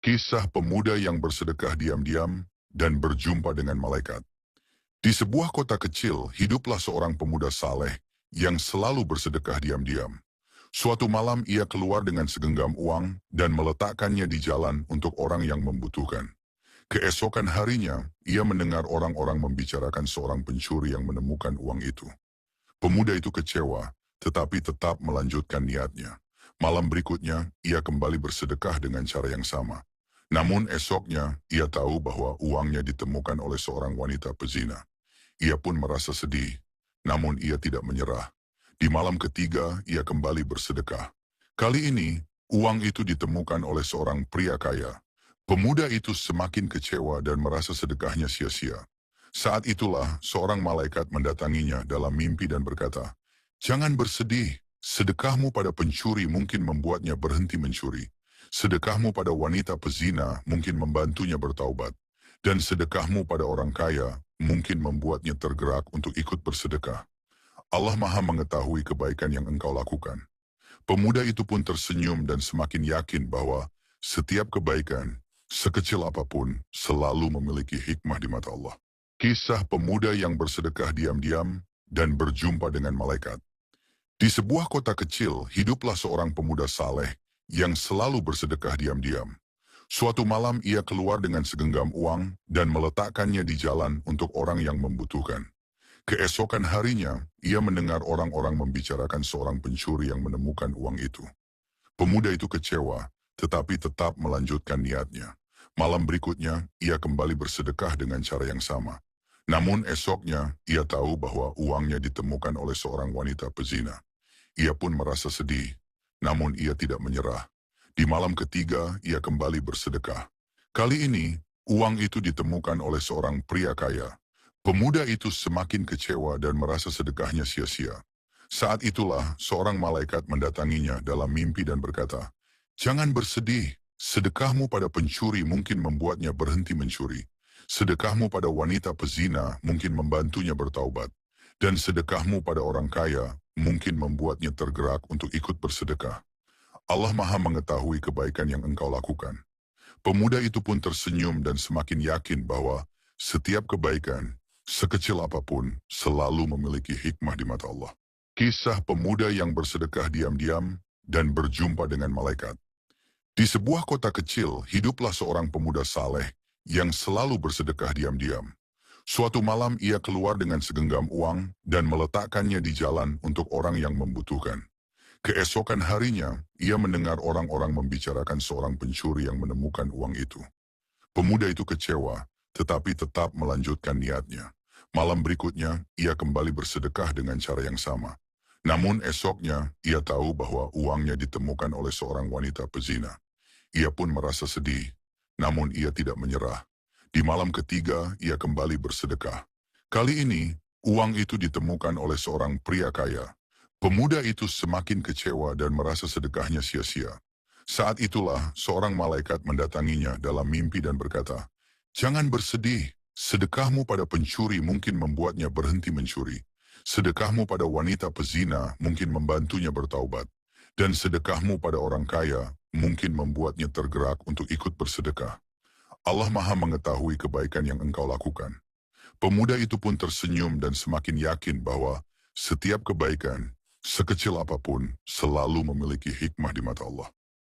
Kisah pemuda yang bersedekah diam-diam dan berjumpa dengan malaikat. Di sebuah kota kecil, hiduplah seorang pemuda saleh yang selalu bersedekah diam-diam. Suatu malam ia keluar dengan segenggam uang dan meletakkannya di jalan untuk orang yang membutuhkan. Keesokan harinya, ia mendengar orang-orang membicarakan seorang pencuri yang menemukan uang itu. Pemuda itu kecewa, tetapi tetap melanjutkan niatnya. Malam berikutnya, ia kembali bersedekah dengan cara yang sama. Namun esoknya, ia tahu bahwa uangnya ditemukan oleh seorang wanita pezina. Ia pun merasa sedih, namun ia tidak menyerah. Di malam ketiga, ia kembali bersedekah. Kali ini, uang itu ditemukan oleh seorang pria kaya. Pemuda itu semakin kecewa dan merasa sedekahnya sia-sia. Saat itulah, seorang malaikat mendatanginya dalam mimpi dan berkata, "Jangan bersedih, sedekahmu pada pencuri mungkin membuatnya berhenti mencuri. Sedekahmu pada wanita pezina mungkin membantunya bertaubat. Dan sedekahmu pada orang kaya mungkin membuatnya tergerak untuk ikut bersedekah. Allah Maha mengetahui kebaikan yang engkau lakukan." Pemuda itu pun tersenyum dan semakin yakin bahwa setiap kebaikan, sekecil apapun, selalu memiliki hikmah di mata Allah. Kisah pemuda yang bersedekah diam-diam dan berjumpa dengan malaikat. Di sebuah kota kecil, hiduplah seorang pemuda saleh yang selalu bersedekah diam-diam. Suatu malam ia keluar dengan segenggam uang dan meletakkannya di jalan untuk orang yang membutuhkan. Keesokan harinya, ia mendengar orang-orang membicarakan seorang pencuri yang menemukan uang itu. Pemuda itu kecewa, tetapi tetap melanjutkan niatnya. Malam berikutnya, ia kembali bersedekah dengan cara yang sama. Namun esoknya, ia tahu bahwa uangnya ditemukan oleh seorang wanita pezina. Ia pun merasa sedih, namun ia tidak menyerah. Di malam ketiga, ia kembali bersedekah. Kali ini, uang itu ditemukan oleh seorang pria kaya. Pemuda itu semakin kecewa dan merasa sedekahnya sia-sia. Saat itulah, seorang malaikat mendatanginya dalam mimpi dan berkata, "Jangan bersedih, sedekahmu pada pencuri mungkin membuatnya berhenti mencuri. Sedekahmu pada wanita pezina mungkin membantunya bertaubat. Dan sedekahmu pada orang kaya mungkin membuatnya tergerak untuk ikut bersedekah. Allah Maha mengetahui kebaikan yang engkau lakukan." Pemuda itu pun tersenyum dan semakin yakin bahwa setiap kebaikan, sekecil apapun, selalu memiliki hikmah di mata Allah. Kisah pemuda yang bersedekah diam-diam dan berjumpa dengan malaikat. Di sebuah kota kecil, hiduplah seorang pemuda saleh yang selalu bersedekah diam-diam. Suatu malam ia keluar dengan segenggam uang dan meletakkannya di jalan untuk orang yang membutuhkan. Keesokan harinya, ia mendengar orang-orang membicarakan seorang pencuri yang menemukan uang itu. Pemuda itu kecewa, tetapi tetap melanjutkan niatnya. Malam berikutnya, ia kembali bersedekah dengan cara yang sama. Namun esoknya, ia tahu bahwa uangnya ditemukan oleh seorang wanita pezina. Ia pun merasa sedih, namun ia tidak menyerah. Di malam ketiga, ia kembali bersedekah. Kali ini, uang itu ditemukan oleh seorang pria kaya. Pemuda itu semakin kecewa dan merasa sedekahnya sia-sia. Saat itulah, seorang malaikat mendatanginya dalam mimpi dan berkata, "Jangan bersedih, sedekahmu pada pencuri mungkin membuatnya berhenti mencuri. Sedekahmu pada wanita pezina mungkin membantunya bertaubat. Dan sedekahmu pada orang kaya mungkin membuatnya tergerak untuk ikut bersedekah. Allah Maha mengetahui kebaikan yang engkau lakukan." Pemuda itu pun tersenyum dan semakin yakin bahwa setiap kebaikan, sekecil apapun, selalu memiliki hikmah di mata Allah.